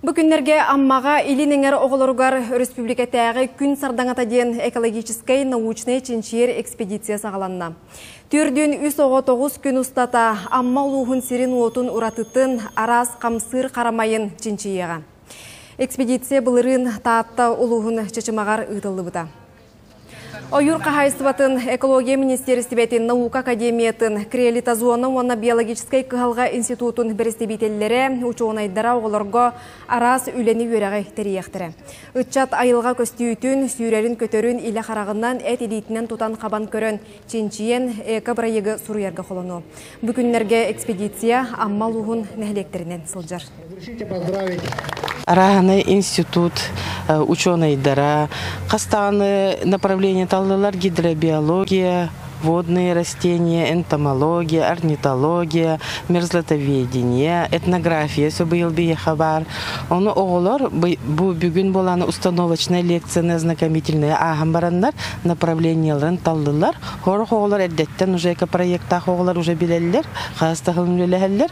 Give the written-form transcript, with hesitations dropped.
Бүгіннерге аммаға илинеңер оғылырғар республикатағы күн сардаңата ден экологической научный чинчер экспедиция сағаланна. Түрден үс оғы 9 күн ұстата амма ұлуғын сирин отын ұратытын арас қамсыр қарамайын чинчиеға. Экспедиция бұлырын таатта ұлуғын чачымағар ұтылы бұта. Ойыр қағайсыватын экология министерстебетін наука академиятын креолитозуаны оны биологическай кығалға институтын берестебетелері учуынайдара оғылырға арас үлені өрәғі терияқтірі. Үтчат айылға көстүйітін, сүйрерін көтерін илі қарағынан әт елейтінен тұтан қабан көрін ченчиен кабырайығы сұруярға қолыну. Бүкінлерге экспедиция аммал ұғын нәхлектерінен сылжар. Араханы институт ученый-дара, кастаны направления таллылар гидробиология, водные растения, энтомология, орнитология, мерзлотоведение, этнография, все был бы хабар. Он оголор бүгін боланы установочная лекция, ознакомительная агамбараннар направленияларын таллылар. Хор оголор эддеттен уже проекта оголор уже билеллер, хастахылын үлелехеллер.